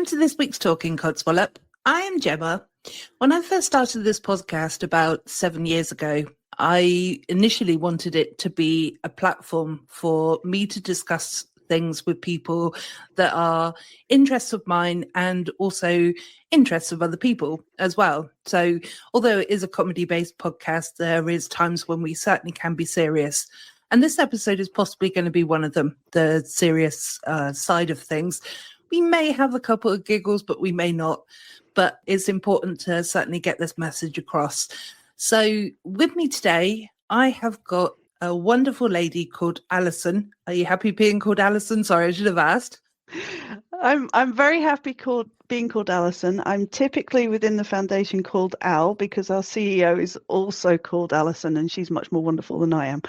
to this week's Talking Codswallop. I am Gemma. When I first started this podcast about 7 years ago, I initially wanted it to be a platform for me to discuss things with people that are interests of mine and also interests of other people as well. So although it is a comedy-based podcast, there is times when we certainly can be serious. And this episode is possibly going to be one of them, the serious side of things. We may have a couple of giggles, but we may not. But it's important to certainly get this message across. So with me today, I have got a wonderful lady called Alison. Are you happy being called Alison? Sorry, I should have asked. I'm very happy being called Alison. I'm typically within the foundation called Al because our CEO is also called Alison and she's much more wonderful than I am.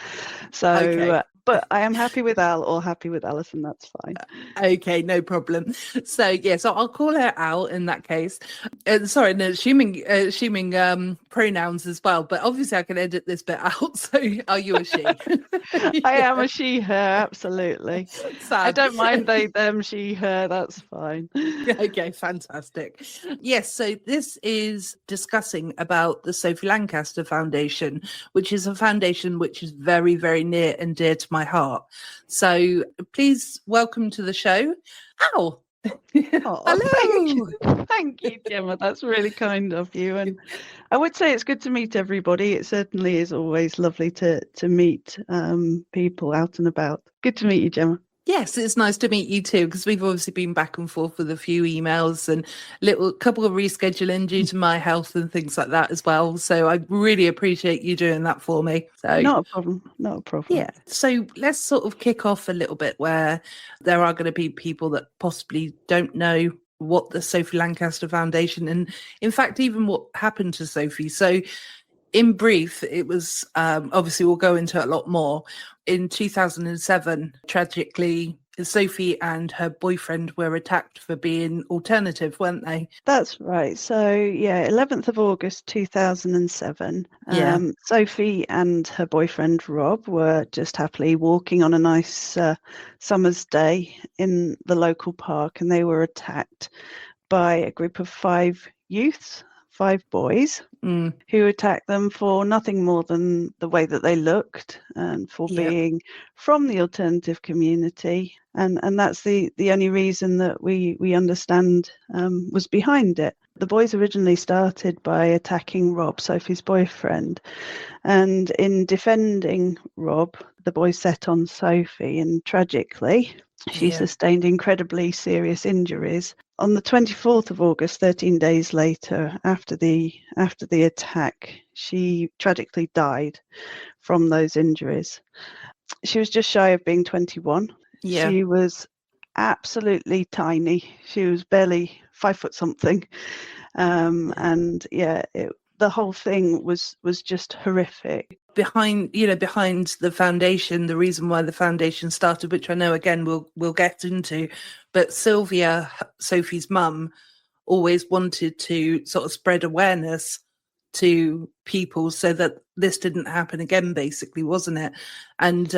So, Okay. But I am happy with Al or happy with Alison. That's fine. Okay, no problem. So so I'll call her Al in that case. Sorry, no, assuming pronouns as well. But obviously, I can edit this bit out. So, are you a she? I am a she, her, absolutely. Sad. I don't mind they, them, she, her. That's fine. Okay, fantastic. Yes, so this is discussing about the Sophie Lancaster Foundation, which is a foundation which is very, very near and dear to my heart. So please welcome to the show, Al. Oh, hello. Thank you, Gemma. That's really kind of you. And I would say it's good to meet everybody. It certainly is always lovely to meet people out and about. Good to meet you, Gemma. Yes, it's nice to meet you too, because we've obviously been back and forth with a few emails and couple of rescheduling due to my health and things like that as well. So I really appreciate you doing that for me. So not a problem. Yeah. So let's sort of kick off a little bit where there are going to be people that possibly don't know what the Sophie Lancaster Foundation and in fact even what happened to Sophie. So in brief, it was obviously we'll go into a lot more. In 2007, tragically, Sophie and her boyfriend were attacked for being alternative, weren't they? That's right. So, 11th of August 2007, Sophie and her boyfriend Rob were just happily walking on a nice summer's day in the local park, and they were attacked by a group of 5 youths. 5 boys who attacked them for nothing more than the way that they looked and for being from the alternative community. And that's the only reason that we understand was behind it. The boys originally started by attacking Rob, Sophie's boyfriend. And in defending Rob, the boys set on Sophie, and tragically, she sustained incredibly serious injuries. On the 24th of August, 13 days later, after the attack, she tragically died from those injuries. She was just shy of being 21. Yeah. She was absolutely tiny. She was barely 5 foot something. The whole thing was just horrific. Behind the foundation, the reason why the foundation started, which I know again we'll get into, but Sylvia, Sophie's mum, always wanted to sort of spread awareness to people so that this didn't happen again, basically, wasn't it? And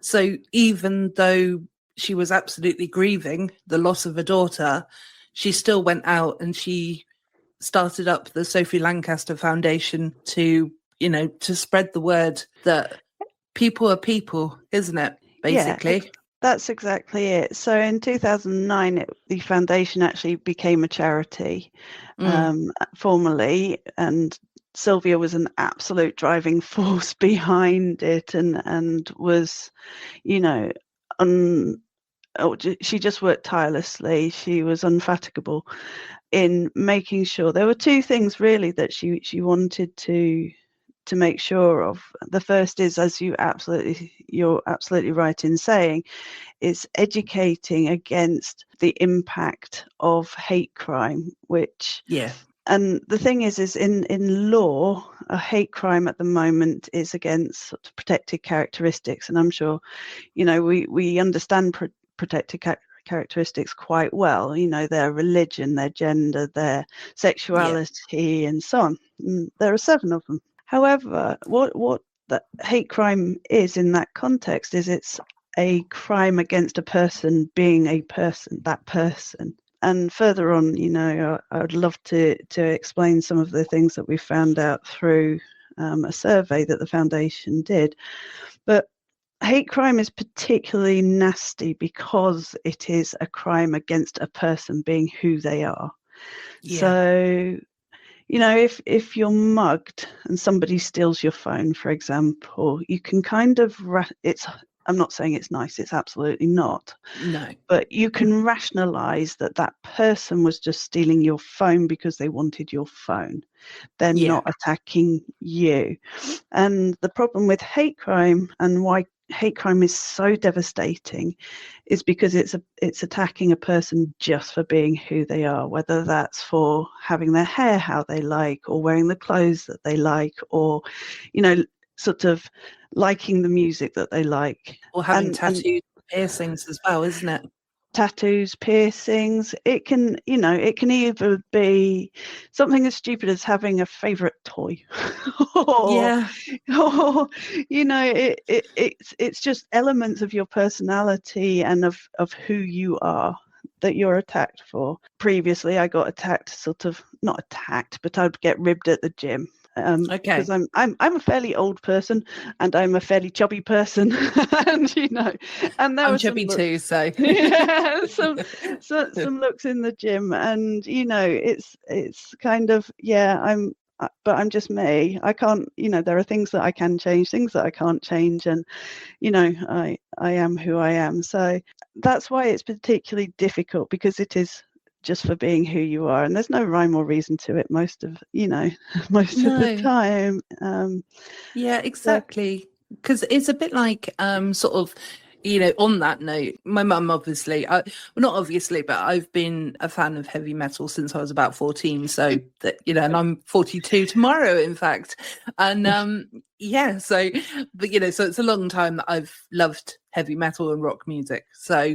so even though she was absolutely grieving the loss of a daughter, she still went out and she started up the Sophie Lancaster Foundation to spread the word that people are people, isn't it? Basically. Yeah, that's exactly it. So in 2009, the foundation actually became a charity formally, and Sylvia was an absolute driving force behind it, and was, she just worked tirelessly. She was unfatigable in making sure there were 2 things really that she wanted to make sure of. The first is, as you're absolutely right in saying, is educating against the impact of hate crime, which and the thing is in law, a hate crime at the moment is against sort of protected characteristics, and I'm sure we understand protected characteristics quite well, their religion, their gender, their sexuality, and so on. And there are 7 of them. However, what the hate crime is in that context is it's a crime against a person being a person, that person. and further on, I would love to explain some of the things that we found out through a survey that the foundation did. But hate crime is particularly nasty because it is a crime against a person being who they are. Yeah. So, if you're mugged and somebody steals your phone, for example, you can kind of, I'm not saying it's nice, it's absolutely not. No. But you can rationalize that person was just stealing your phone because they wanted your phone. They're not attacking you. And the problem with hate crime, and why hate crime is so devastating, is because it's attacking a person just for being who they are, whether that's for having their hair how they like, or wearing the clothes that they like, or sort of liking the music that they like, or having tattoos, piercings as well, isn't it? Tattoos, piercings. It can either be something as stupid as having a favorite toy, or it's just elements of your personality and of who you are that you're attacked for. Previously, I got attacked, sort of not attacked, but I'd get ribbed at the gym. Because I'm a fairly old person and I'm a fairly chubby person, and and there I'm were chubby too, so some looks in the gym, and it's kind of but I'm just me. I can't, there are things that I can change, things that I can't change, and I am who I am. So that's why it's particularly difficult, because it is just for being who you are, and there's no rhyme or reason to it most of the time. Yeah, exactly, because it's a bit like sort of, on that note, my mum obviously, well, not obviously, but I've been a fan of heavy metal since I was about 14, so that, and I'm 42 tomorrow, in fact, and so it's a long time that I've loved heavy metal and rock music, so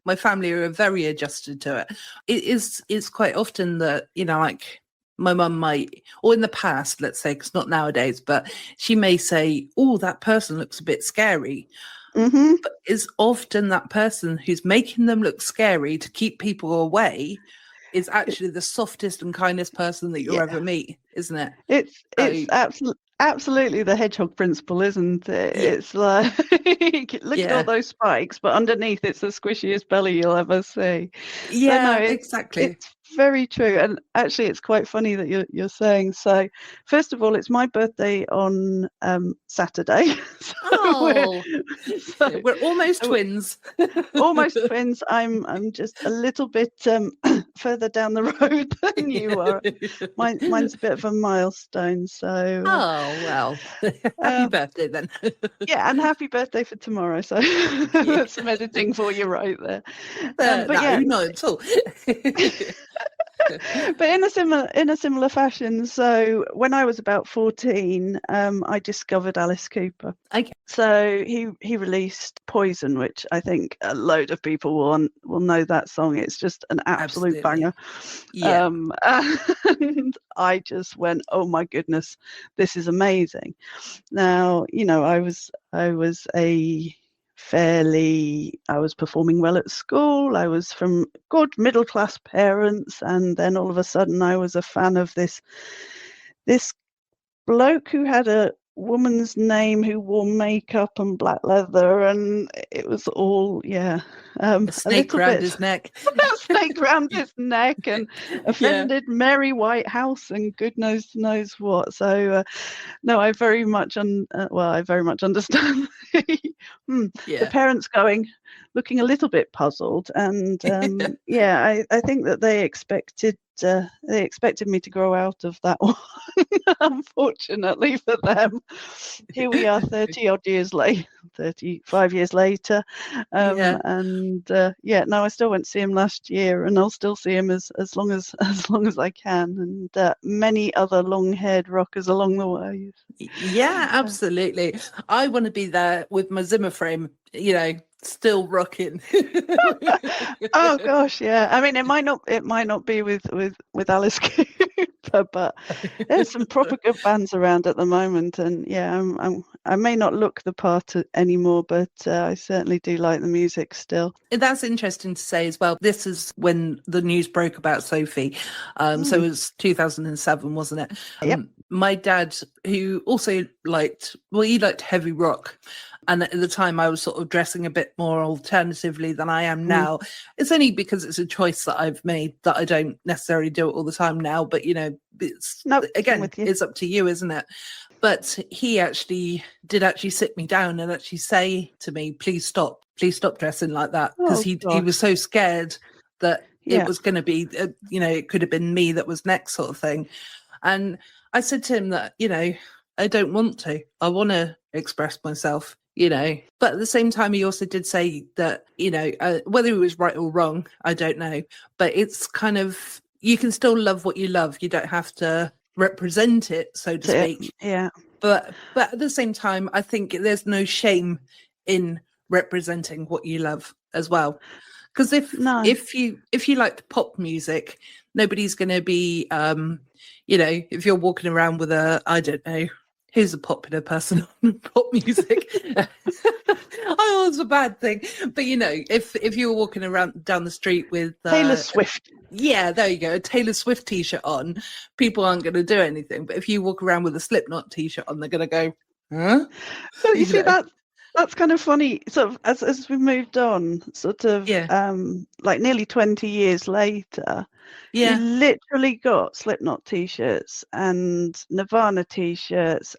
my family are very adjusted to it. It's quite often that, like my mum might, or in the past, let's say, because not nowadays, but she may say, oh, that person looks a bit scary. Mm-hmm. But it's often that person who's making them look scary to keep people away is actually the softest and kindest person that you'll ever meet, isn't it? It's absolutely the hedgehog principle, isn't it? Yeah. It's like, look at all those spikes, but underneath it's the squishiest belly you'll ever see. Yeah, so no, exactly. It's very true, and actually it's quite funny that you're saying. So first of all, it's my birthday on Saturday. We're almost twins. Almost twins. I'm just a little bit further down the road than you are. Mine's a bit of a milestone. So well, happy birthday then. Yeah, and happy birthday for tomorrow. So some editing for you right there. But no, not at all. But in a similar fashion, so when I was about 14, I discovered Alice Cooper. Okay. So he released Poison, which I think a load of people will know that song. It's just an absolute banger. Yeah. And I just went, oh my goodness, this is amazing. Now, I was I was performing well at school. I was from good middle class parents, and then all of a sudden I was a fan of this bloke who had a woman's name, who wore makeup and black leather, and it was all a snake around his neck. A snake around his neck, and offended Mary Whitehouse and good knows what. So no, I very much understand the parents looking a little bit puzzled, and I think that they expected me to grow out of that one. Unfortunately for them, here we are 35 years later, and no, I still went to see him last year, and I'll still see him as long as I can, and many other long-haired rockers along the way. Yeah, absolutely. I want to be there with my Zimmer frame, still rocking. Oh gosh, yeah. I mean, it might not be with Alice Cooper, either, but there's some proper good bands around at the moment, and yeah, I may not look the part anymore, but I certainly do like the music still. That's interesting to say as well. This is when the news broke about Sophie. So it was 2007, wasn't it? Yep. My dad, who also he liked heavy rock. And at the time I was sort of dressing a bit more alternatively than I am now. It's only because it's a choice that I've made that I don't necessarily do it all the time now. But, it's it's up to you, isn't it? But he did sit me down and actually say to me, please stop dressing like that. Because he was so scared that it was going to be, it could have been me that was next, sort of thing. And I said to him that, I don't want to. I want to express myself, But at the same time, he also did say that, whether he was right or wrong, I don't know. But it's kind of, you can still love what you love. You don't have to represent it, so to speak. Yeah. But at the same time, I think there's no shame in representing what you love as well. Because if you liked pop music, nobody's going to be, if you're walking around with I don't know, who's a popular person on pop music? Oh, it's a bad thing. But, if you were walking around down the street with Taylor Swift. Yeah, there you go. A Taylor Swift T-shirt on, people aren't going to do anything. But if you walk around with a Slipknot T-shirt on, they're going to go, huh? So you see, that's kind of funny. Sort of as we've moved on, sort of like nearly 20 years later, you literally got Slipknot T-shirts and Nirvana T-shirts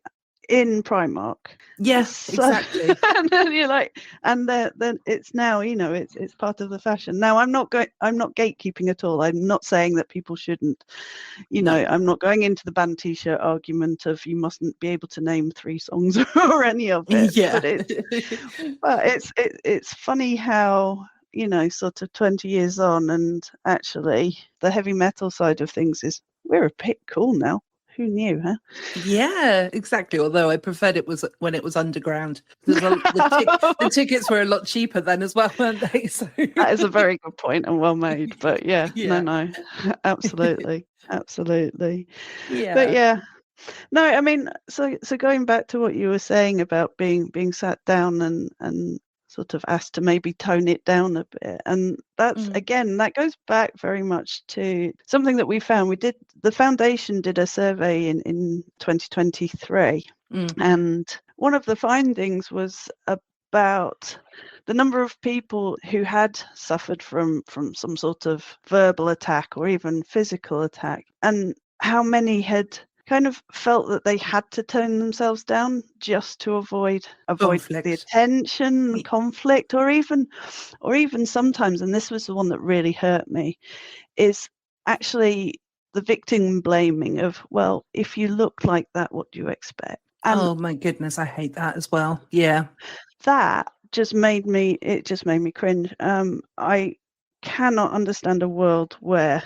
in Primark. Yes, exactly. And then you're like, and then it's now, it's part of the fashion. Now I'm not gatekeeping at all. I'm not saying that people shouldn't, I'm not going into the band T-shirt argument of you mustn't be able to name 3 songs or any of it. Yeah. But it's funny how, sort of 20 years on, and actually the heavy metal side of things we're a bit cool now. Who knew, huh? Yeah, exactly. Although I preferred it was when it was underground. The tickets were a lot cheaper then as well, weren't they? So that is a very good point and well made. But no, absolutely. Yeah. But no, I mean, so going back to what you were saying about being sat down and sort of asked to maybe tone it down a bit. And that's, again, that goes back very much to something that we found. The foundation did a survey in 2023. And one of the findings was about the number of people who had suffered from some sort of verbal attack or even physical attack, and how many had kind of felt that they had to tone themselves down just to avoid conflict. The attention, conflict, or even sometimes, and this was the one that really hurt me, is actually the victim blaming of, well, if you look like that, what do you expect? And oh my goodness, I hate that as well. Yeah. That just made me cringe. I cannot understand a world where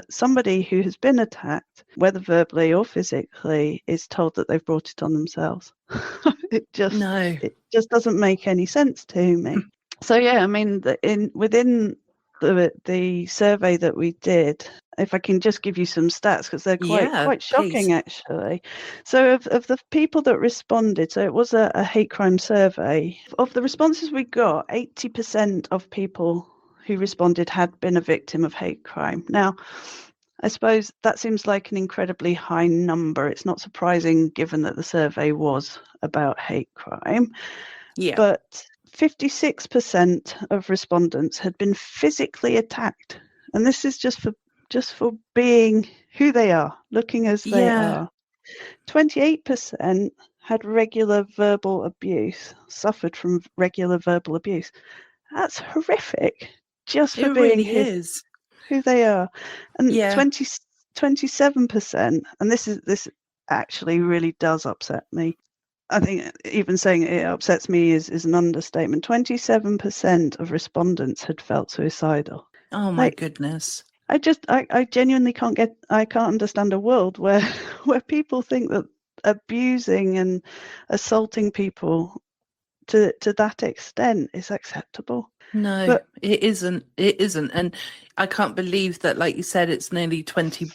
somebody who has been attacked, whether verbally or physically, is told that they've brought it on themselves. It just doesn't make any sense to me. So I mean, within the survey that we did, if I can just give you some stats, because they're quite shocking, actually. So of the people that responded, so it was a hate crime survey. Of the responses we got, 80% of people who responded had been a victim of hate crime. Now, I suppose that seems like an incredibly high number. It's not surprising given that the survey was about hate crime. Yeah. But 56% of respondents had been physically attacked. And this is just for being who they are, looking as they are. 28% had regular verbal abuse, suffered from regular verbal abuse. That's horrific. Just for being who they are. And 27%, and this actually really does upset me. I think even saying it upsets me is an understatement. 27% of respondents had felt suicidal. Oh my goodness. I genuinely can't understand a world where people think that abusing and assaulting people to that extent is acceptable. No, But it isn't. It isn't. And I can't believe that, like you said, it's nearly 20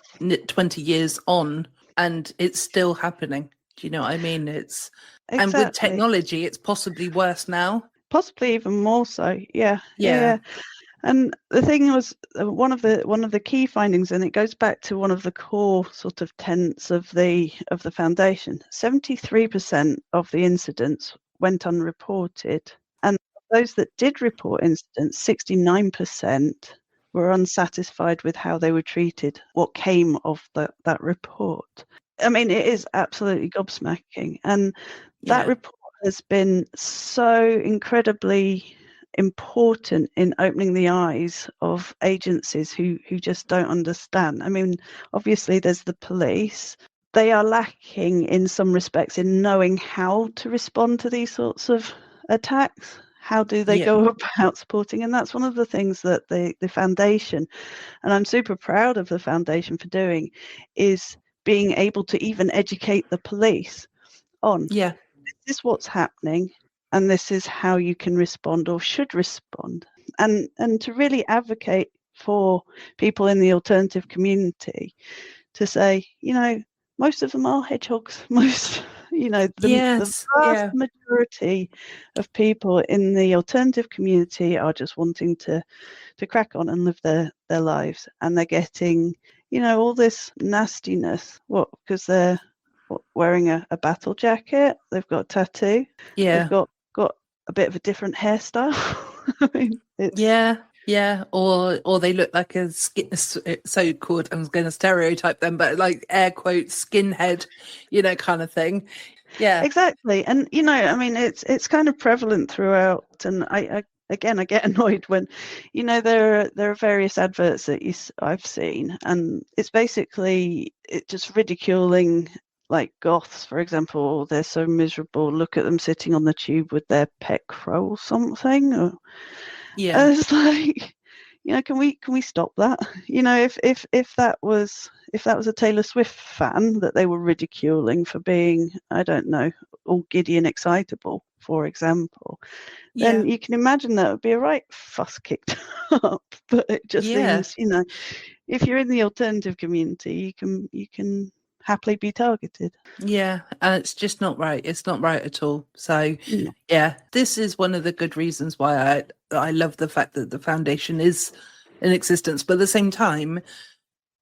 years on and it's still happening. Do you know what I mean? And with exactly, technology, it's possibly worse now. possibly even more so. Yeah, yeah, Yeah. yeah. And the thing was, one of the key findings, and it goes back to one of the core sort of tenets of the foundation. 73% of the incidents went unreported, and those that did report incidents, 69% were unsatisfied with how they were treated, what came of that report. I mean, it is absolutely gobsmacking, and that Yeah. report has been so incredibly important in opening the eyes of agencies who just don't understand. I mean, obviously there's the police. They are lacking in some respects in knowing how to respond to these sorts of attacks. How do they Yeah. go about supporting? And that's one of the things that the foundation, and I'm super proud of the foundation for doing, is being able to even educate the police on, Yeah. this is what's happening, and this is how you can respond or should respond, and to really advocate for people in the alternative community to say, most of them are hedgehogs. Most, the Yes. vast Yeah. majority of people in the alternative community are just wanting to crack on and live their lives, and they're getting, all this nastiness. What? Because they're wearing a battle jacket, they've got a tattoo, they've Yeah. got a bit of a different hairstyle. I mean, it's Yeah. Yeah. Or they look like a so-called, I'm going to stereotype them, but like air quotes, skinhead, kind of thing. Yeah. exactly. And I mean, it's kind of prevalent throughout. And I again, I get annoyed when, there are various adverts that I've seen, and it's basically just ridiculing, like goths, for example. They're so miserable. Look at them sitting on the tube with their pet crow or something. Or, Yeah. it's like, can we stop that? If that was a Taylor Swift fan that they were ridiculing for being, I don't know, all giddy and excitable, for example, Yeah. then you can imagine that would be a right fuss kicked up. But it just Yeah. seems, if you're in the alternative community, you can happily be targeted. Yeah, and it's just not right. It's not right at all. So, No. yeah, this is one of the good reasons why I love the fact that the foundation is in existence. But at the same time,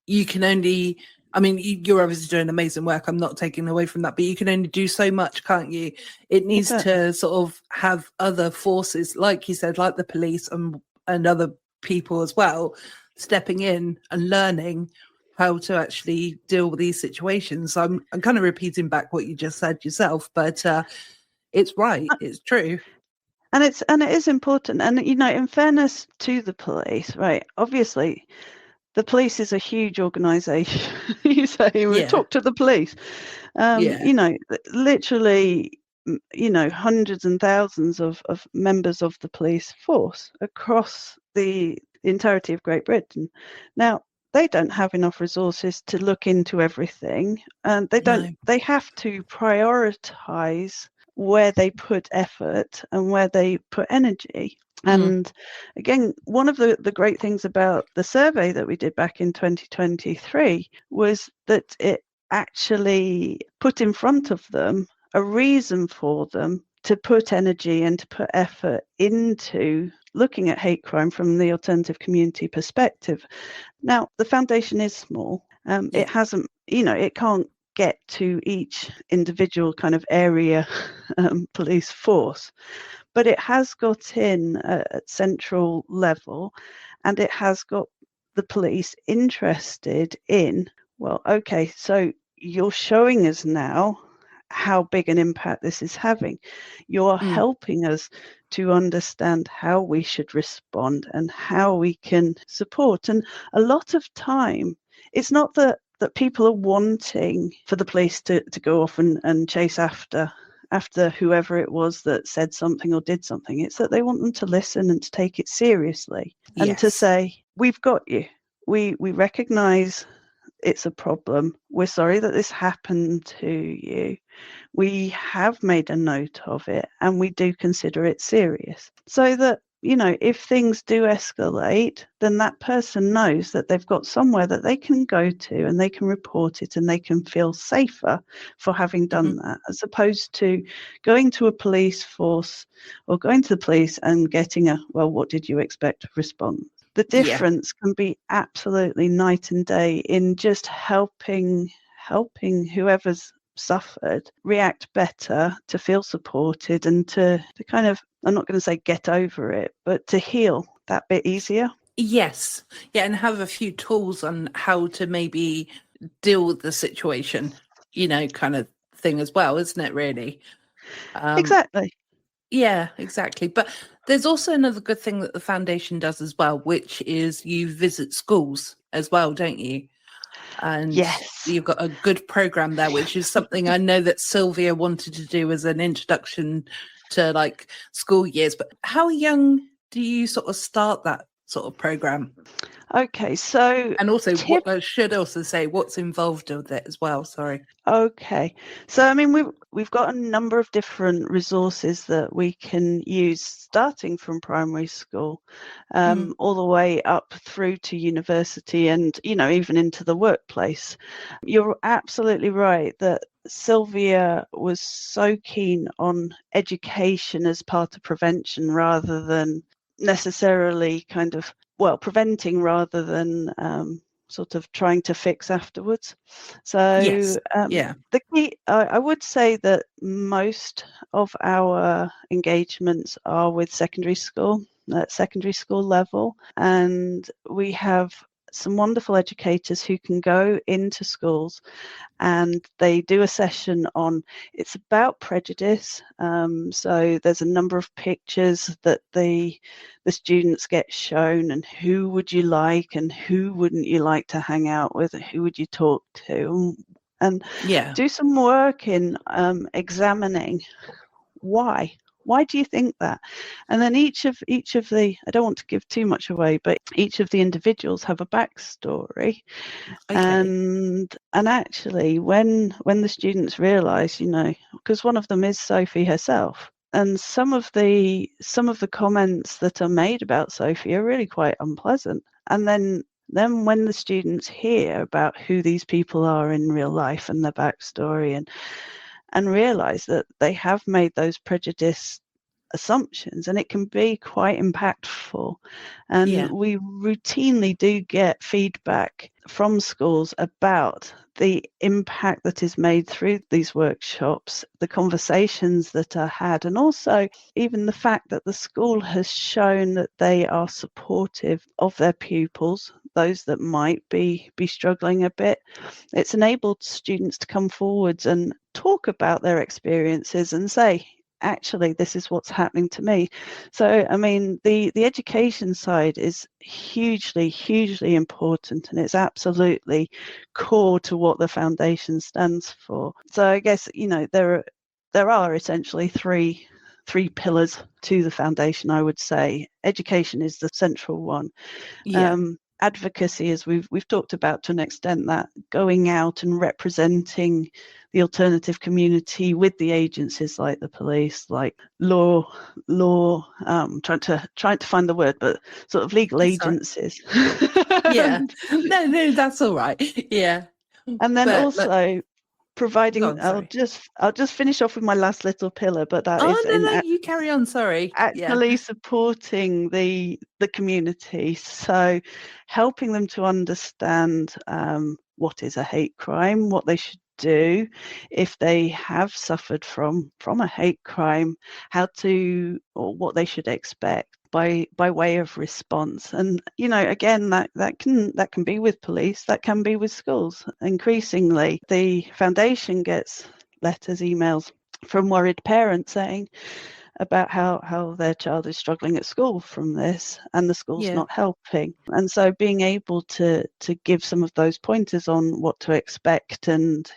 you can only, I mean, you're obviously doing amazing work. I'm not taking away from that, but you can only do so much, can't you? It needs Exactly. to sort of have other forces, like you said, like the police and other people as well, stepping in and learning how to actually deal with these situations. I'm kind of repeating back what you just said yourself, but it's right. It's true. And it is important. And in fairness to the police, right? Obviously, the police is a huge organization. You say, we Yeah. talk to the police. Yeah. Literally, hundreds and thousands of members of the police force across the entirety of Great Britain. Now, they don't have enough resources to look into everything, and No. they have to prioritize where they put effort and where they put energy. Mm. And again, one of the great things about the survey that we did back in 2023 was that it actually put in front of them a reason for them to put energy and to put effort into looking at hate crime from the alternative community perspective. Now, the foundation is small. Yeah. It hasn't, it can't get to each individual kind of area police force, but it has got in at central level, and it has got the police interested in, well, okay, so you're showing us now how big an impact this is having. You're Mm. helping us to understand how we should respond and how we can support. And a lot of time, it's not that people are wanting for the police to go off and chase after whoever it was that said something or did something. It's that they want them to listen and to take it seriously and to Yes. say, we've got you. We recognize it's a problem. We're sorry that this happened to you. We have made a note of it and we do consider it serious. So that, if things do escalate, then that person knows that they've got somewhere that they can go to and they can report it and they can feel safer for having done that, as opposed to going to a police force or going to the police and getting a, well, what did you expect response. The difference can be absolutely night and day in just helping whoever's suffered react better, to feel supported, and to kind of, I'm not going to say get over it, but to heal that bit easier. Yes. Yeah, and have a few tools on how to maybe deal with the situation, kind of thing as well, isn't it, really? Exactly. Yeah, exactly. But there's also another good thing that the foundation does as well, which is you visit schools as well, don't you? And Yes. you've got a good program there, which is something I know that Sylvia wanted to do as an introduction to like school years. But how young do you sort of start that sort of program? Okay, so And also, what I should also say, what's involved with it as well. Sorry. Okay, so I mean we've got a number of different resources that we can use, starting from primary school, all the way up through to university, and even into the workplace. You're absolutely right that Sylvia was so keen on education as part of prevention, rather than necessarily kind of, well, preventing rather than sort of trying to fix afterwards. Yes. So Yeah. the key, I would say that most of our engagements are with secondary school, at secondary school level, and we have some wonderful educators who can go into schools and they do a session on, it's about prejudice. So there's a number of pictures that the students get shown, and who would you like and who wouldn't you like to hang out with, who would you talk to, and Yeah. do some work in examining why. Why do you think that? And then each of the, I don't want to give too much away, but each of the individuals have a backstory. Okay. And actually, when the students realise, because one of them is Sophie herself, and some of the comments that are made about Sophie are really quite unpleasant. And then when the students hear about who these people are in real life and their backstory, and realise that they have made those prejudice assumptions, and it can be quite impactful. And we routinely do get feedback from schools about the impact that is made through these workshops, the conversations that are had, and also even the fact that the school has shown that they are supportive of their pupils, those that might be struggling a bit. It's enabled students to come forwards and talk about their experiences and say, actually, this is what's happening to me. So, I mean, the education side is hugely important, and it's absolutely core to what the foundation stands for. So I guess, there are essentially three pillars to the foundation, I would say. Education is the central one. Advocacy, as we've talked about to an extent, that going out and representing the alternative community with the agencies like the police, like law, trying to find the word, but sort of legal agencies. Yeah. No, that's all right. Yeah. And then But also go providing, on, I'll sorry. just finish off with my last little pillar, but that is Oh, in no, you carry on. Sorry. Yeah. actually supporting the community. So helping them to understand what is a hate crime, what they should do if they have suffered from a hate crime, how to, or what they should expect by way of response. And again, that can be with police, that can be with schools. Increasingly the foundation gets letters, emails from worried parents saying about how their child is struggling at school from this, and the school's Yeah. not helping. And so being able to give some of those pointers on what to expect, and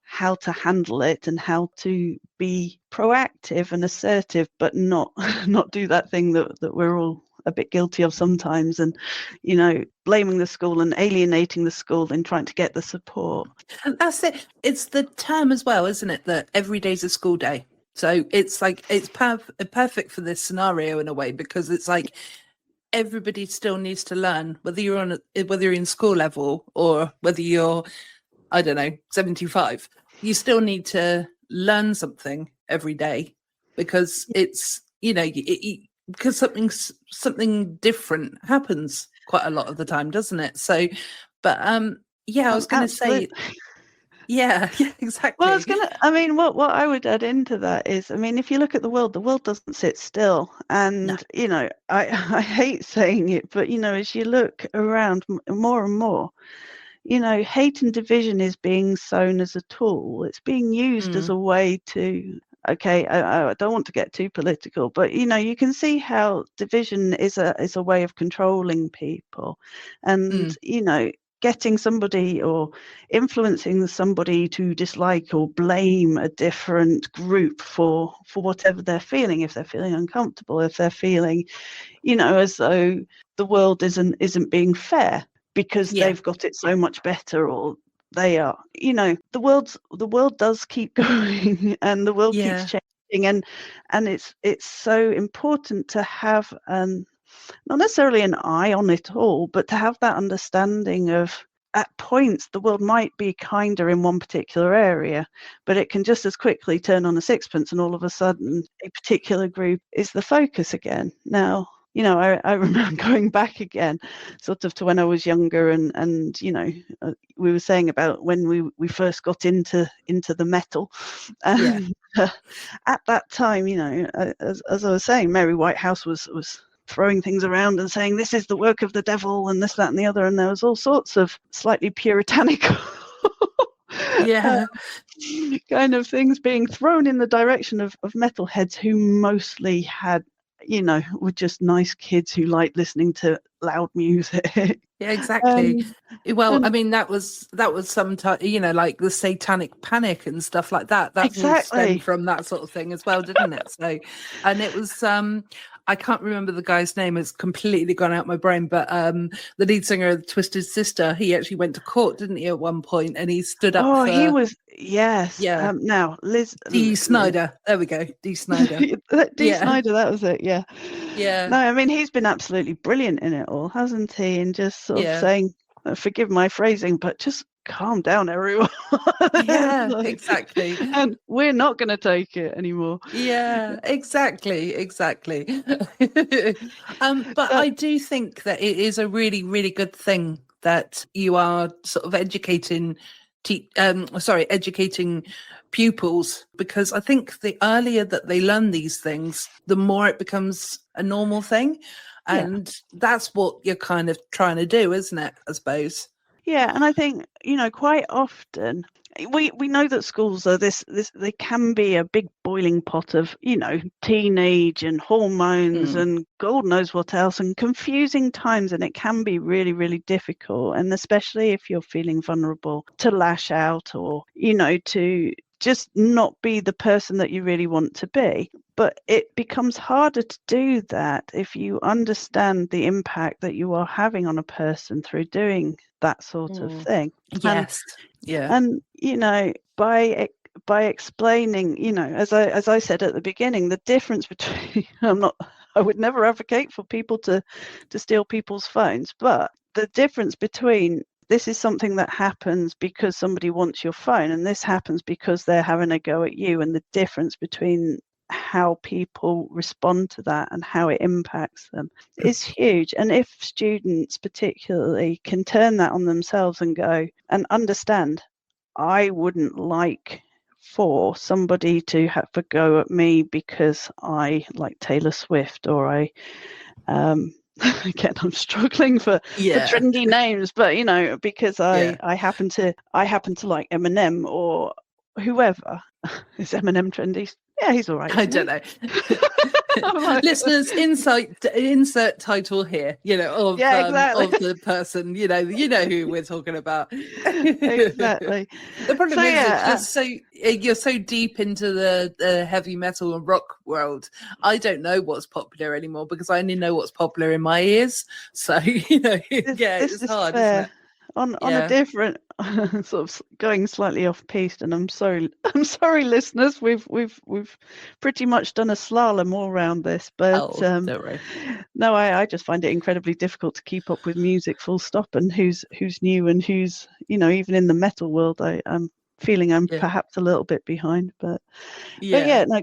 how to handle it, and how to be proactive and assertive, but not not do that thing that we're all a bit guilty of sometimes, and blaming the school and alienating the school and trying to get the support. That's it. It's the term as well, isn't it, that every day's a school day. So it's like it's perfect for this scenario in a way, because it's like everybody still needs to learn, whether you're in school level or whether you're, I don't know, 75. You still need to learn something every day, because it's because something different happens quite a lot of the time, doesn't it? So, but I was going to say. Yeah, exactly. Well, what I would add into that is, if you look at the world doesn't sit still. And, No. I hate saying it, but, as you look around more and more, hate and division is being sown as a tool. It's being used as a way to, okay, I don't want to get too political, but, you can see how division is a way of controlling people. And, getting somebody or influencing somebody to dislike or blame a different group for whatever they're feeling, if they're feeling uncomfortable, if they're feeling, as though the world isn't being fair because they've got it so much better, or they are, the world does keep going, and the world keeps changing, and it's so important to have not necessarily an eye on it all, but to have that understanding of, at points, the world might be kinder in one particular area, but it can just as quickly turn on a sixpence, and all of a sudden a particular group is the focus again. Now, I remember going back again, sort of to when I was younger, and we were saying about when we first got into the metal. And at that time, as I was saying, Mary Whitehouse was throwing things around and saying this is the work of the devil and this, that, and the other, and there was all sorts of slightly puritanical kind of things being thrown in the direction of metalheads, who mostly had, were just nice kids who liked listening to loud music. Yeah, exactly. Well, that was some time, like the Satanic Panic and stuff like that. That exactly stemmed from that sort of thing as well, didn't it? So, and it was I can't remember the guy's name; it's completely gone out my brain. But the lead singer of Twisted Sister, he actually went to court, didn't he, at one point? And he stood up. Oh, for... he was, yes. Yeah. Now, Dee Snider. There we go. Dee Snider. Snider. That was it. Yeah. Yeah. No, he's been absolutely brilliant in it all, hasn't he? And just sort of saying, forgive my phrasing, but just calm down, everyone. Yeah, exactly. And we're not going to take it anymore. Yeah, exactly. But I do think that it is a really, really good thing that you are sort of educating pupils, because I think the earlier that they learn these things, the more it becomes a normal thing. And that's what you're kind of trying to do, isn't it, I suppose? Yeah, and I think, quite often we know that schools are this they can be a big boiling pot of, teenage and hormones and God knows what else, and confusing times, and it can be really, really difficult, and especially if you're feeling vulnerable, to lash out, or, to just not be the person that you really want to be. But it becomes harder to do that if you understand the impact that you are having on a person through doing that sort of thing. Yes. And by explaining, as I said at the beginning, the difference between I would never advocate for people to steal people's phones, but the difference between, this is something that happens because somebody wants your phone, and this happens because they're having a go at you, and the difference between how people respond to that and how it impacts them is huge. And if students particularly can turn that on themselves and go and understand, I wouldn't like for somebody to have a go at me because I like Taylor Swift, or I again, I'm struggling for trendy names, but because I happen to like Eminem or whoever. Is Eminem trendy? Yeah, he's all right. I don't know. Like, Listeners, insert title here, of exactly. of the person, you know who we're talking about. Exactly. The problem So is yeah, you're so deep into the heavy metal and rock world. I don't know what's popular anymore because I only know what's popular in my ears. So yeah, this it's is hard, isn't fair. it? On a Yeah. different sort of going slightly off piste, and I'm sorry, listeners. We've pretty much done a slalom all around this, but Oh, don't worry. no, I just find it incredibly difficult to keep up with music, full stop, and who's new and who's even in the metal world. I'm feeling I'm Yeah. perhaps a little bit behind, but Yeah. yeah, no.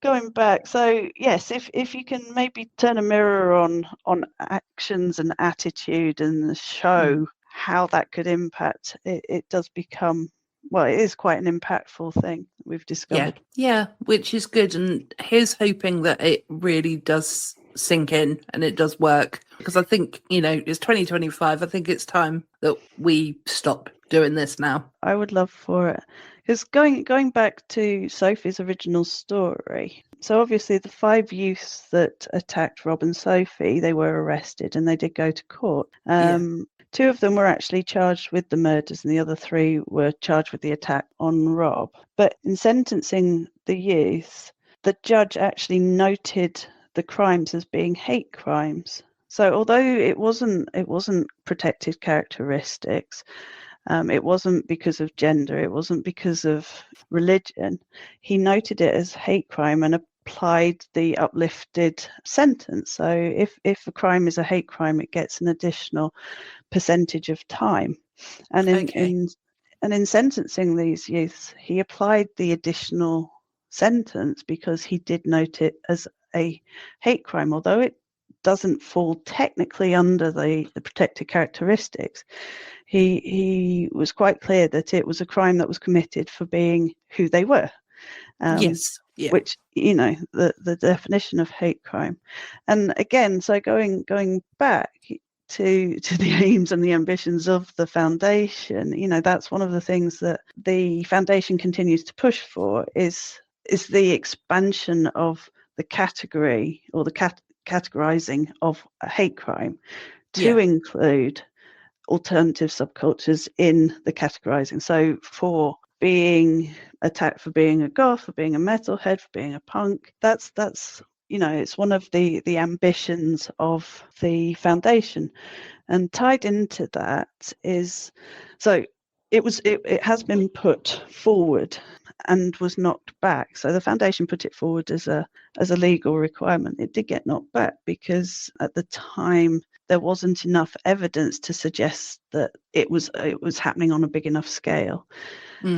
Going back, so yes, if you can maybe turn a mirror on actions and attitude and show how that could impact, it does become, well, it is quite an impactful thing we've discovered. Yeah, which is good. And here's hoping that it really does sink in and it does work. Because I think, it's 2025. I think it's time that we stop doing this now. I would love for it. Because going back to Sophie's original story, so obviously the 5 youths that attacked Rob and Sophie, they were arrested and they did go to court. Yeah. 2 of them were actually charged with the murders and the other 3 were charged with the attack on Rob. But in sentencing the youths, the judge actually noted the crimes as being hate crimes. So although it wasn't protected characteristics, it wasn't because of gender, it wasn't because of religion. He noted it as hate crime and applied the uplifted sentence. So if a crime is a hate crime, it gets an additional percentage of time. And Okay. in sentencing these youths, he applied the additional sentence because he did note it as a hate crime, although it doesn't fall technically under the protected characteristics. He was quite clear that it was a crime that was committed for being who they were, Yes. Yeah. which the definition of hate crime. And again, so going back to the aims and the ambitions of the foundation, that's one of the things that the foundation continues to push for is the expansion of the category or the categorizing of a hate crime to Yeah. include alternative subcultures in the categorizing. So for being attacked for being a goth, for being a metalhead, for being a punk, that's it's one of the ambitions of the foundation. And tied into that is, so it has been put forward and was knocked back. So the foundation put it forward as a legal requirement. It did get knocked back because at the time there wasn't enough evidence to suggest that it was happening on a big enough scale.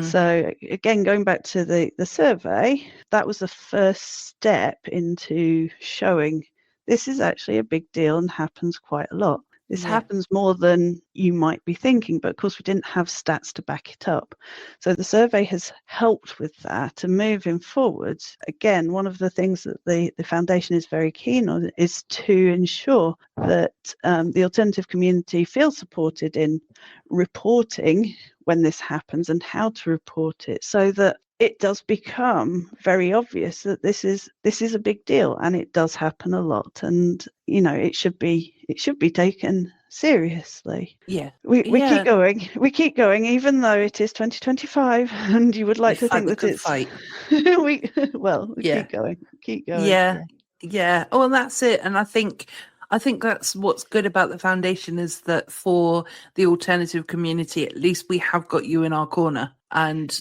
So again, going back to the survey, that was the first step into showing this is actually a big deal and happens quite a lot. This Yeah. happens more than you might be thinking, but of course we didn't have stats to back it up. So the survey has helped with that. And moving forwards, again, one of the things that the foundation is very keen on is to ensure that the alternative community feels supported in reporting when this happens and how to report it, so that it does become very obvious that this is a big deal and it does happen a lot, and it should be taken seriously. Yeah. We keep Yeah. going, even though it is 2025 and you would We like to fight think the that good it's fight. we Yeah. keep going. Yeah. Yeah. Yeah. Oh, well, that's it. And I think that's what's good about the foundation is that for the alternative community, at least we have got you in our corner. And,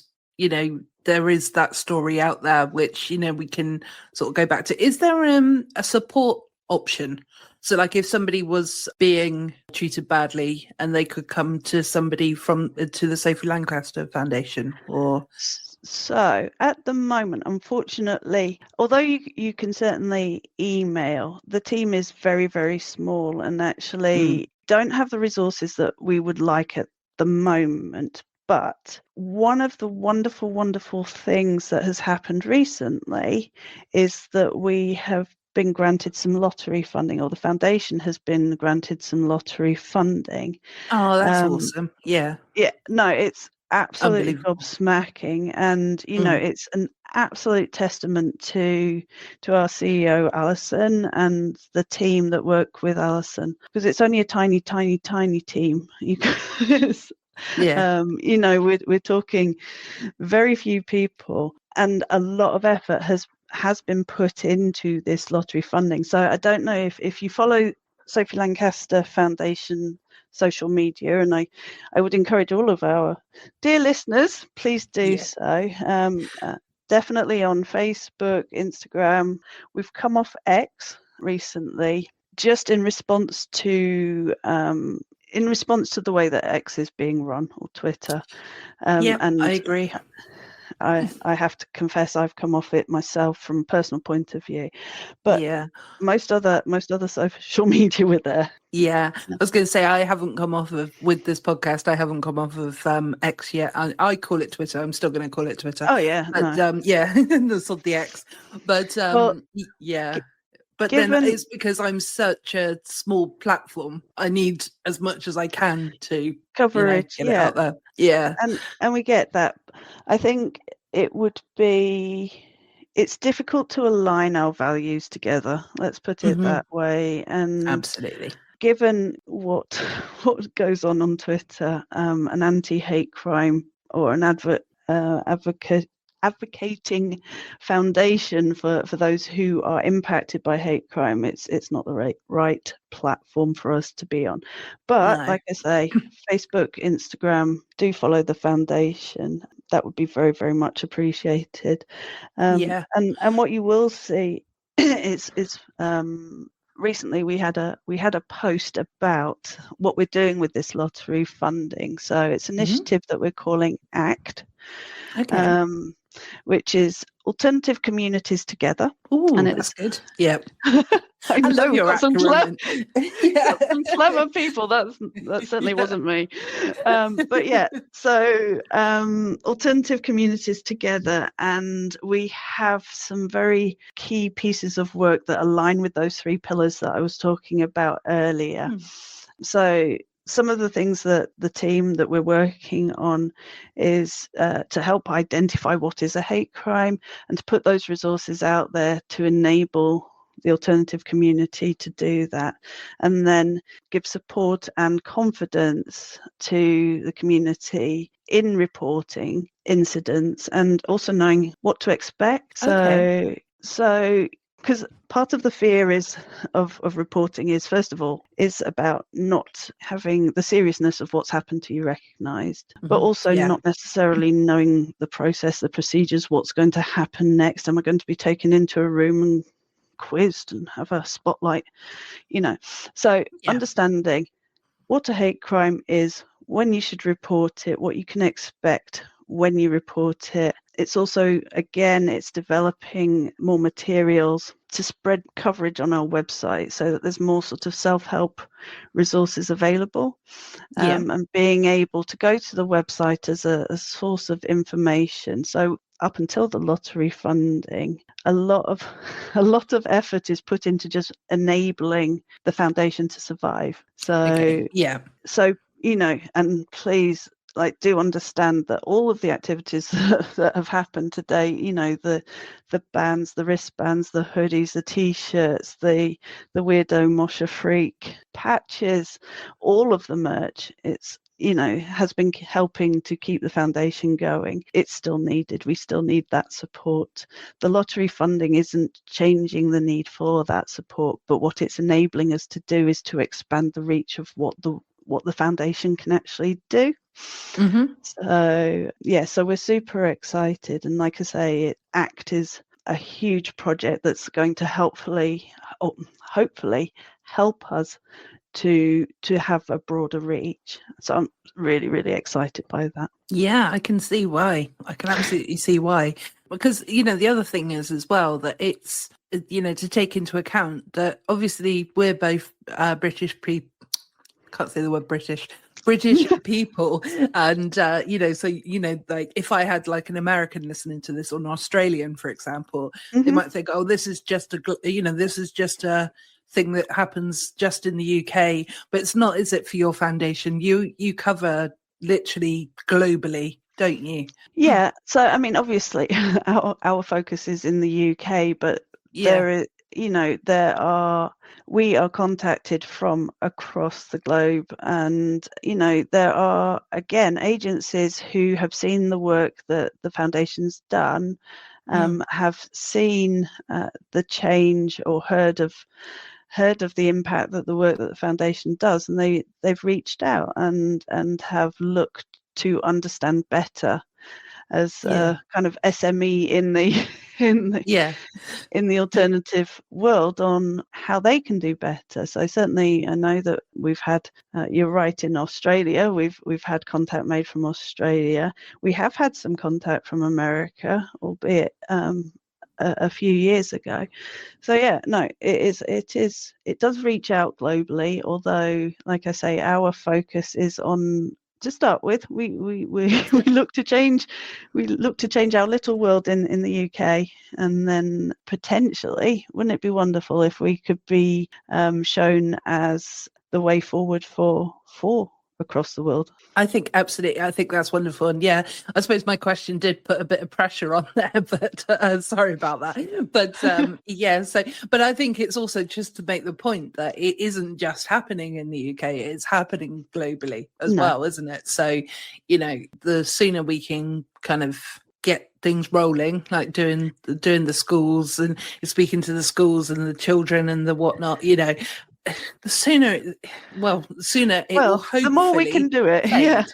there is that story out there which, we can sort of go back to. Is there a support option? So like if somebody was being treated badly and they could come to somebody to the Sophie Lancaster Foundation or So at the moment, unfortunately, although you can certainly email, the team is very, very small and actually don't have the resources that we would like at the moment. But one of the wonderful, wonderful things that has happened recently is that we have been granted some lottery funding, or the foundation has been granted some lottery funding. Oh, that's awesome. Yeah. Yeah, no, absolutely Unbelievable. gobsmacking, and it's an absolute testament to our CEO Alison and the team that work with Alison, because it's only a tiny team. Yeah. We're talking very few people, and a lot of effort has been put into this lottery funding. So I don't know if you follow Sophie Lancaster Foundation social media, and I would encourage all of our dear listeners, please do so. Definitely on Facebook, Instagram. We've come off X recently, just in response to the way that X is being run, or Twitter. I And agree. I have to confess I've come off it myself from a personal point of view, but most other social media were there. Yeah, I was going to say I haven't come off of with this podcast. I haven't come off of X yet. I call it Twitter. I'm still going to call it Twitter. Oh yeah, But no. that's not the X. But Well, yeah. But then given it's because I'm such a small platform. I need as much as I can to coverage, get it out there. Yeah. and we get that. I think it's difficult to align our values together. Let's put it that way. And Absolutely. given what goes on Twitter, an anti-hate crime or an advocating foundation for those who are impacted by hate crime, it's not the right platform for us to be on. But No. like I say, Facebook, Instagram, do follow the foundation. That would be very, very much appreciated. And what you will see is recently we had a post about what we're doing with this lottery funding. So it's an initiative that we're calling ACT, which is Alternative Communities Together. Oh, and that's good. Yeah. I love your acronym. Some clever people. That certainly wasn't me. But yeah, so Alternative Communities Together, and we have some very key pieces of work that align with those three pillars that I was talking about earlier. So some of the things that the team that we're working on is to help identify what is a hate crime and to put those resources out there to enable the alternative community to do that, and then give support and confidence to the community in reporting incidents and also knowing what to expect. So because part of the fear of reporting is, first of all, is about not having the seriousness of what's happened to you recognised, but also not necessarily knowing the process, the procedures, what's going to happen next. Am I going to be taken into a room and quizzed and have a spotlight? So understanding what a hate crime is, when you should report it, what you can expect when you report it. It's also, again, it's developing more materials to spread coverage on our website so that there's more sort of self-help resources available, and being able to go to the website as a source of information. So up until the lottery funding, a lot of effort is put into just enabling the foundation to survive. So and please, do understand that all of the activities that have happened today, the bands, the wristbands, the hoodies, the t-shirts, the weirdo Moshe freak patches, all of the merch, it's has been helping to keep the foundation going. It's still needed. We still need that support. The lottery funding isn't changing the need for that support, but what it's enabling us to do is to expand the reach of what the foundation can actually do. So we're super excited, and like I say, ACT is a huge project that's going to hopefully help us to have a broader reach. So I'm really, really excited by that. Yeah, I can see why. I can absolutely see why. Because, the other thing is as well that it's, to take into account that obviously we're both British people. Can't say the word British people. And, so, if I had like an American listening to this or an Australian, for example, they might think, oh, this is just a thing that happens just in the UK, but it's not, is it, for your foundation? You cover literally globally, don't you? Yeah. So, I mean, obviously, our focus is in the UK, but Yeah. there is, we are contacted from across the globe, and there are, again, agencies who have seen the work that the foundation's done, have seen the change, or heard of the impact that the work that the foundation does, and they've reached out and have looked to understand better, as a kind of SME in the in the Yeah. in the alternative world, on how they can do better. So certainly, I know that we've had, you're right, in Australia, we've had contact made from Australia. We have had some contact from America, albeit a few years ago. So yeah, no, it does reach out globally, although, like I say, our focus is on, to start with, we look to change our little world in the UK, and then potentially, wouldn't it be wonderful if we could be shown as the way forward for across the world? I think absolutely. I think that's wonderful. And yeah, I suppose my question did put a bit of pressure on there, but sorry about that. But yeah, so, but I think it's also just to make the point that it isn't just happening in the UK, it's happening globally as well, isn't it? So, the sooner we can kind of get things rolling, like doing the schools and speaking to the schools and the children and the whatnot, the sooner it will hopefully the more we can do it. fade.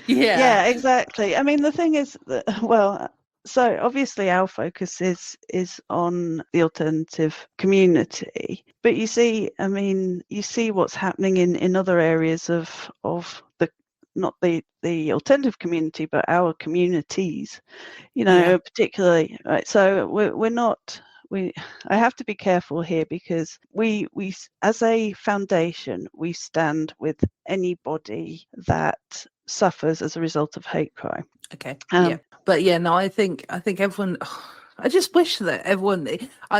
Yeah, exactly. I mean, the thing is that, so obviously our focus is on the alternative community, but you see what's happening in other areas of the, not the alternative community, but our communities, particularly, right? So we're not, I have to be careful here, because we as a foundation, we stand with anybody that suffers as a result of hate crime. Okay. But yeah, no, I think everyone. I just wish that everyone.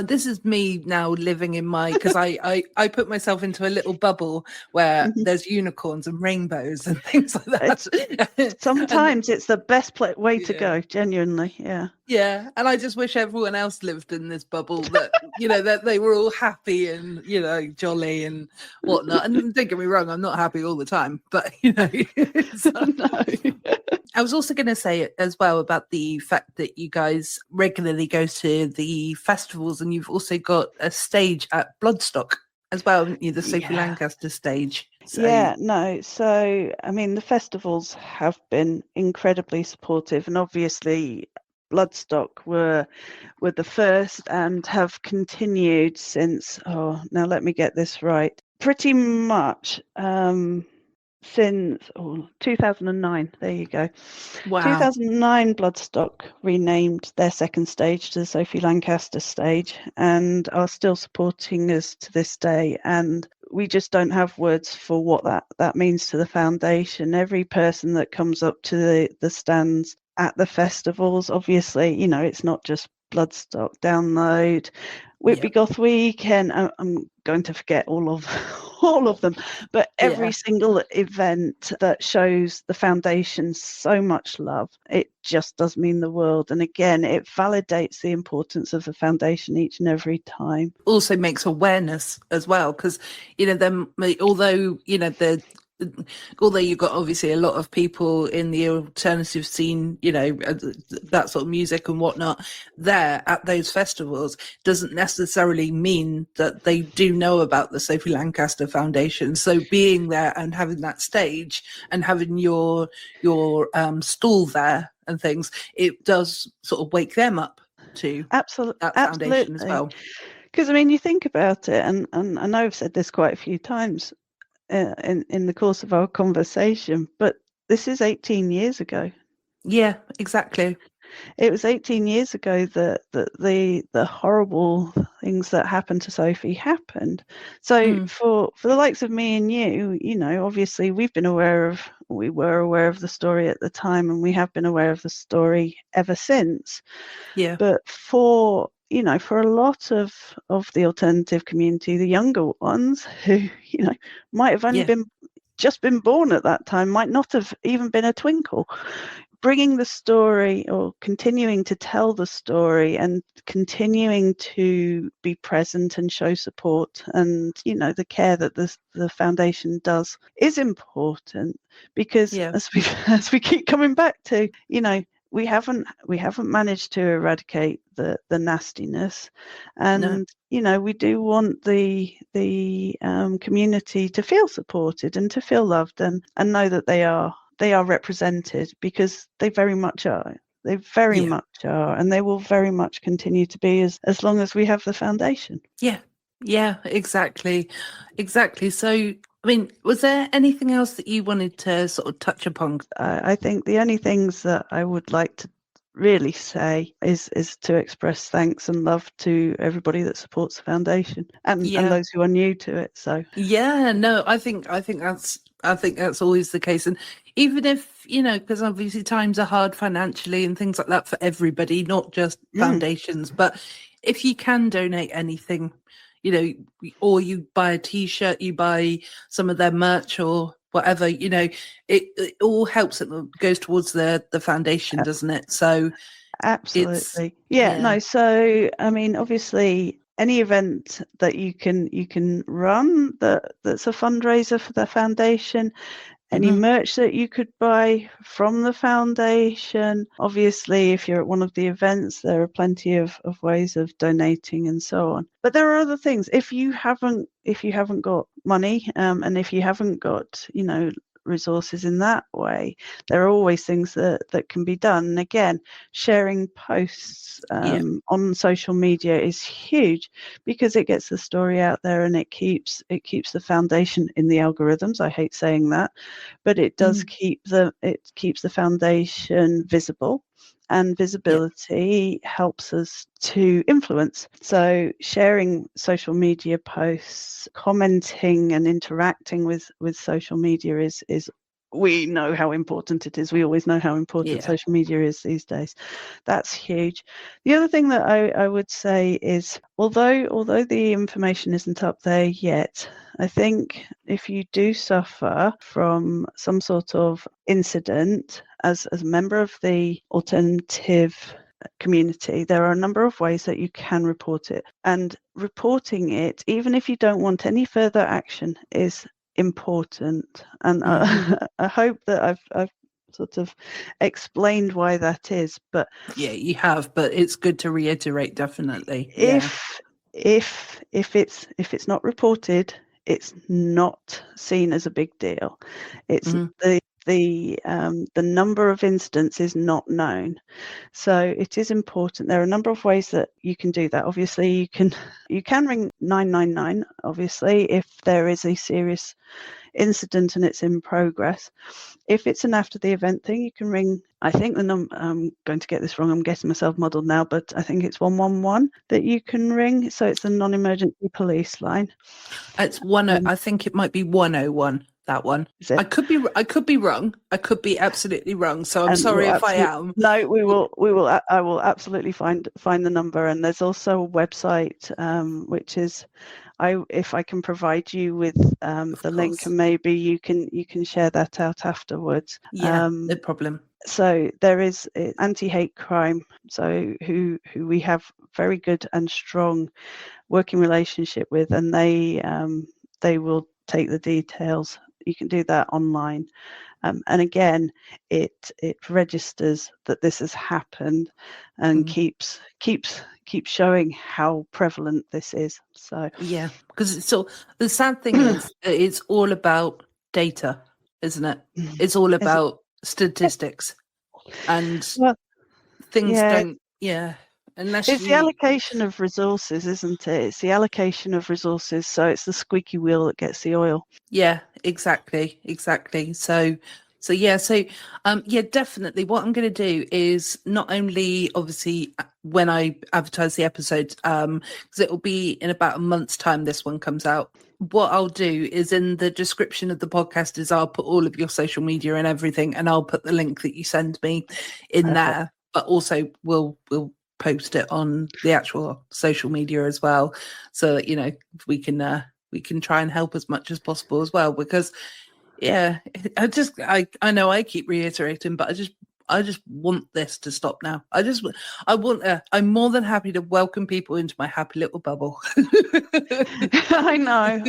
This is me now living in my, because I put myself into a little bubble where there's unicorns and rainbows and things like that. Sometimes it's the best way to go. Genuinely, yeah. Yeah, and I just wish everyone else lived in this bubble, that that they were all happy and jolly and whatnot. And don't get me wrong, I'm not happy all the time, but I was also going to say as well about the fact that you guys regularly go to the festivals, and you've also got a stage at Bloodstock as well, haven't you? The Sophie Lancaster stage. So, so I mean, the festivals have been incredibly supportive, and obviously Bloodstock were the first and have continued since, now let me get this right, pretty much since 2009. There you go. Wow. 2009, Bloodstock renamed their second stage to the Sophie Lancaster stage, and are still supporting us to this day. And we just don't have words for what that means to the foundation. Every person that comes up to the stands at the festivals, obviously, it's not just Bloodstock, Download, Whitby Goth Week, and I'm going to forget all of them, but every single event that shows the foundation so much love, it just does mean the world. And again, it validates the importance of the foundation each and every time. Also makes awareness as well, because although you've got obviously a lot of people in the alternative scene, that sort of music and whatnot, there at those festivals, doesn't necessarily mean that they do know about the Sophie Lancaster Foundation. So being there and having that stage and having your stall there and things, it does sort of wake them up to that foundation as well. Because you think about it, and I know I've said this quite a few times in the course of our conversation, but this is 18 years ago. Yeah, exactly. It was 18 years ago that the horrible things that happened to Sophie happened. So for the likes of me and you, obviously we were aware of the story at the time, and we have been aware of the story ever since. Yeah. But for a lot of the alternative community, the younger ones who, might have only been just been born at that time, might not have even been a twinkle. Bringing the story or continuing to tell the story and continuing to be present and show support and, the care that the foundation does is important, because as we keep coming back to, we haven't managed to eradicate the nastiness, and we do want the community to feel supported and to feel loved and know that they are represented, because they very much are. They very much are, and they will very much continue to be as long as we have the foundation. Yeah, exactly. So, I mean, was there anything else that you wanted to sort of touch upon? I think the only things that I would like to really say is to express thanks and love to everybody that supports the foundation and those who are new to it. So I think that's always the case. And even if, because obviously times are hard financially and things like that for everybody, not just foundations, but if you can donate anything, or you buy a t-shirt, you buy some of their merch or whatever, it all helps. It goes towards the foundation, doesn't it? So absolutely. So I mean, obviously any event that you can run that's a fundraiser for the foundation, any merch that you could buy from the foundation. Obviously, if you're at one of the events, there are plenty of ways of donating and so on. But there are other things. If you haven't got money, and if you haven't got, resources in that way, there are always things that can be done. And again, sharing posts on social media is huge, because it gets the story out there and it keeps the foundation in the algorithms. I hate saying that, but it does keep the foundation visible, and visibility helps us to influence. So sharing social media posts, commenting and interacting with social media is we know how important it is. We always know how important social media is these days. That's huge. The other thing that I would say is, although the information isn't up there yet, I think if you do suffer from some sort of incident as a member of the alternative community, there are a number of ways that you can report it. And reporting it, even if you don't want any further action, is important. And I hope that I've sort of explained why that is. But you have, but it's good to reiterate, definitely. If it's not reported, it's not seen as a big deal. It's the number of incidents is not known. So it is important. There are a number of ways that you can do that. Obviously, you can ring 999, obviously, if there is a serious incident and it's in progress. If it's an after the event thing, you can ring, I think I'm going to get this wrong, I'm getting myself muddled now, but I think it's 111 that you can ring. So it's a non-emergency police line. It's I think it might be 101, that one. I could be wrong. I could be absolutely wrong. So I'm sorry if I am. No, I will absolutely find the number. And there's also a website, which is, if I can provide you with the link, and maybe you can share that out afterwards. No problem. So there is anti-hate crime, so who we have very good and strong working relationship with, and they will take the details. You can do that online. And again, it registers that this has happened, and keeps showing how prevalent this is. So because the sad thing is, it's all about data, isn't it? It's all about statistics, and things don't. Unless it's the allocation of resources, isn't it? It's the allocation of resources. So it's the squeaky wheel that gets the oil. Yeah, exactly. So definitely what I'm going to do is not only, obviously, when I advertise the episodes, because it will be in about a month's time this one comes out, what I'll do is in the description of the podcast is I'll put all of your social media and everything, and I'll put the link that you send me in there, but also we'll post it on the actual social media as well, so that we can try and help as much as possible as well, because Yeah, I know I keep reiterating, but I just want this to stop now. I'm more than happy to welcome people into my happy little bubble. I know,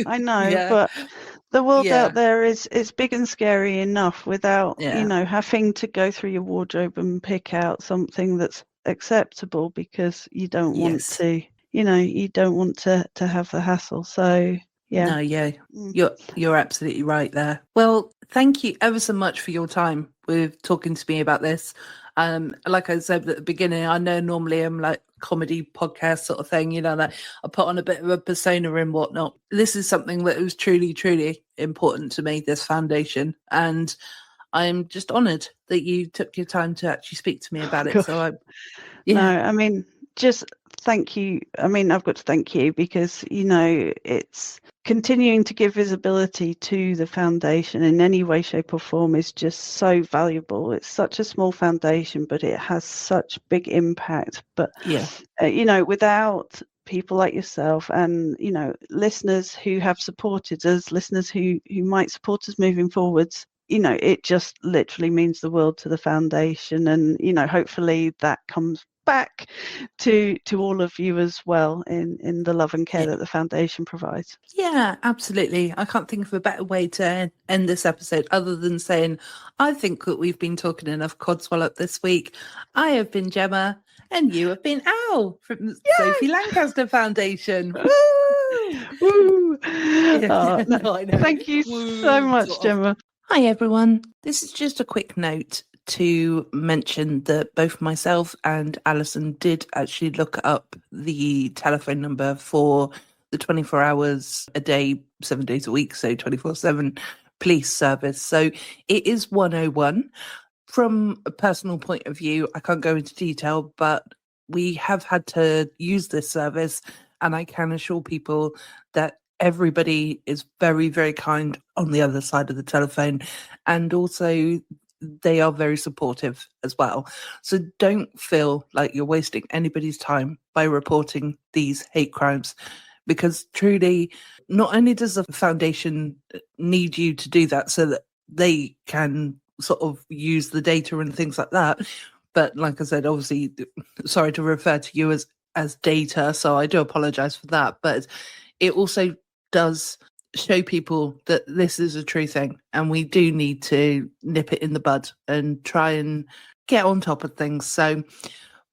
Yeah, but the world yeah, out there is big and scary enough without, yeah, having to go through your wardrobe and pick out something that's acceptable because you don't want yes. to, you don't want to have the hassle. So, yeah. No, yeah, Mm. you're absolutely right there. Well, thank you ever so much for your time with talking to me about this. Like I said at the beginning, I know normally I'm like comedy podcast sort of thing, that I put on a bit of a persona and whatnot. This is something that was truly, truly important to me, this foundation. And I'm just honoured that you took your time to actually speak to me about it. So Gosh. No, yeah, I mean, just thank you. I mean, I've got to thank you because, it's continuing to give visibility to the foundation in any way, shape, or form is just so valuable. It's such a small foundation, but it has such big impact. But, yeah, without people like yourself and, listeners who have supported us, listeners who might support us moving forwards, it just literally means the world to the foundation. And, hopefully that comes back to all of you as well in the love and care yeah. that the foundation provides. Yeah, absolutely. I can't think of a better way to end this episode other than saying, I think that we've been talking enough codswallop this week. I have been Gemma, and you have been Al from Sophie Lancaster Foundation. Woo! Woo! Yeah, No, no, I know. thank you so Woo, much, sort of. Gemma. Hi, everyone. This is just a quick note to mention that both myself and Alison did actually look up the telephone number for the 24 hours a day, 7 days a week, so 24/7 police service. So it is 101. From a personal point of view, I can't go into detail, but we have had to use this service, and I can assure people that everybody is very, very kind on the other side of the telephone, and also they are very supportive as well. So don't feel like you're wasting anybody's time by reporting these hate crimes, because truly, not only does the foundation need you to do that so that they can sort of use the data and things like that, but like I said, obviously, sorry to refer to you as data, so I do apologize for that, but it also does show people that this is a true thing, and we do need to nip it in the bud and try and get on top of things. So,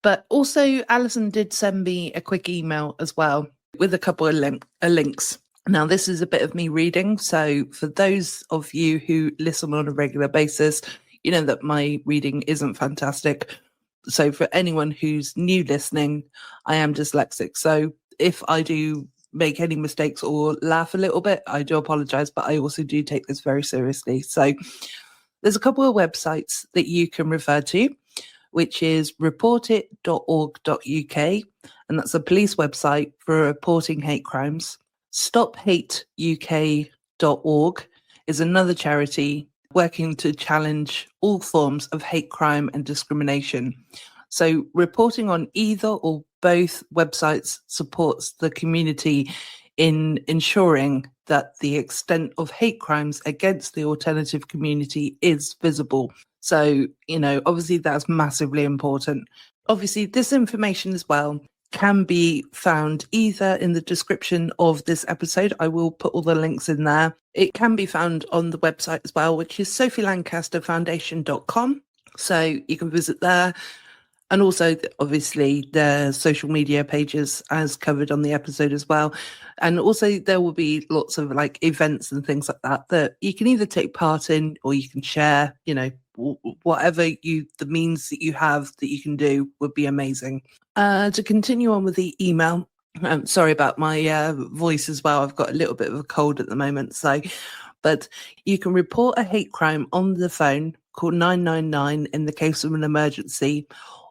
but also Alison did send me a quick email as well with a couple of links. Now, this is a bit of me reading. So for those of you who listen on a regular basis, you know that my reading isn't fantastic. So for anyone who's new listening, I am dyslexic. So if I do make any mistakes or laugh a little bit, I do apologize, but I also do take this very seriously. So there's a couple of websites that you can refer to, which is reportit.org.uk, and that's a police website for reporting hate crimes. StopHateUK.org is another charity working to challenge all forms of hate crime and discrimination. So reporting on either or both websites supports the community in ensuring that the extent of hate crimes against the alternative community is visible. So, obviously that's massively important. Obviously, this information as well can be found either in the description of this episode. I will put all the links in there. It can be found on the website as well, which is sophielancasterfoundation.com. So you can visit there. And also, obviously, the social media pages as covered on the episode as well. And also, there will be lots of like events and things like that you can either take part in or you can share, whatever the means that you have that you can do would be amazing. To continue on with the email, I'm sorry about my voice as well. I've got a little bit of a cold at the moment. But you can report a hate crime on the phone, call 999 in the case of an emergency,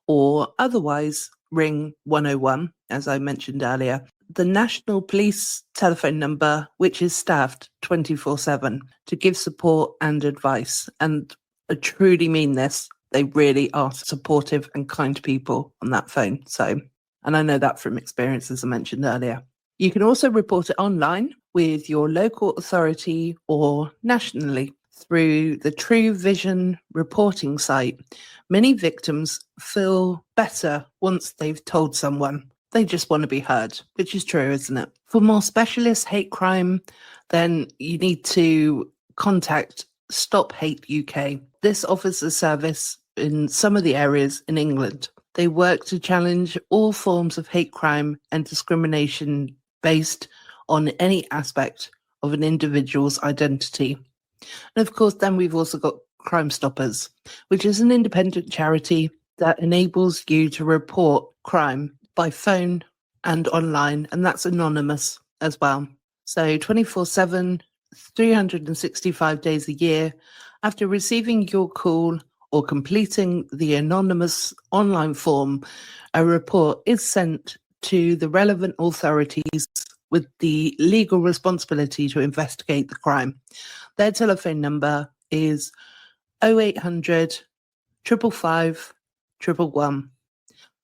or otherwise ring 101, as I mentioned earlier. The National Police telephone number, which is staffed 24/7 to give support and advice. And I truly mean this. They really are supportive and kind people on that phone. So, and I know that from experience, as I mentioned earlier. You can also report it online with your local authority or nationally through the True Vision reporting site, many victims feel better once they've told someone. They just want to be heard, which is true, isn't it? For more specialist hate crime, then you need to contact Stop Hate UK. This offers a service in some of the areas in England. They work to challenge all forms of hate crime and discrimination based on any aspect of an individual's identity. And of course, then we've also got Crime Stoppers, which is an independent charity that enables you to report crime by phone and online, and that's anonymous as well. So 24/7, 365 days a year, after receiving your call or completing the anonymous online form, a report is sent to the relevant authorities with the legal responsibility to investigate the crime. Their telephone number is 0800 555 111.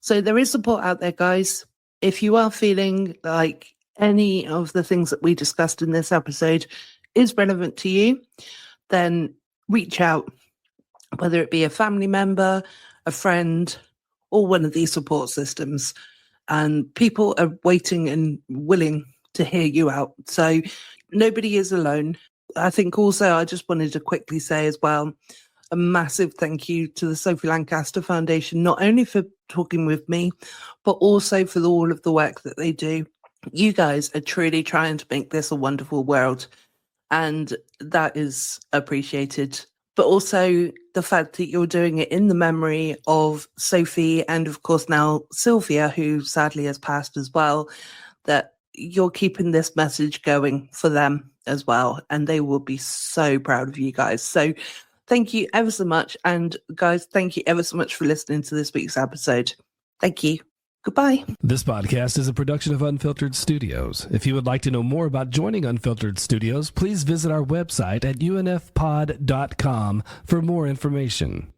So there is support out there, guys. If you are feeling like any of the things that we discussed in this episode is relevant to you, then reach out, whether it be a family member, a friend, or one of these support systems. And people are waiting and willing to hear you out. So nobody is alone. I think also I just wanted to quickly say as well, a massive thank you to the Sophie Lancaster Foundation, not only for talking with me, but also for all of the work that they do. You guys are truly trying to make this a wonderful world, and that is appreciated. But also the fact that you're doing it in the memory of Sophie and, of course, now Sylvia, who sadly has passed as well, that you're keeping this message going for them as well. And they will be so proud of you guys. So thank you ever so much. And guys, thank you ever so much for listening to this week's episode. Thank you. Goodbye. This podcast is a production of Unfiltered Studios. If you would like to know more about joining Unfiltered Studios, please visit our website at unfpod.com for more information.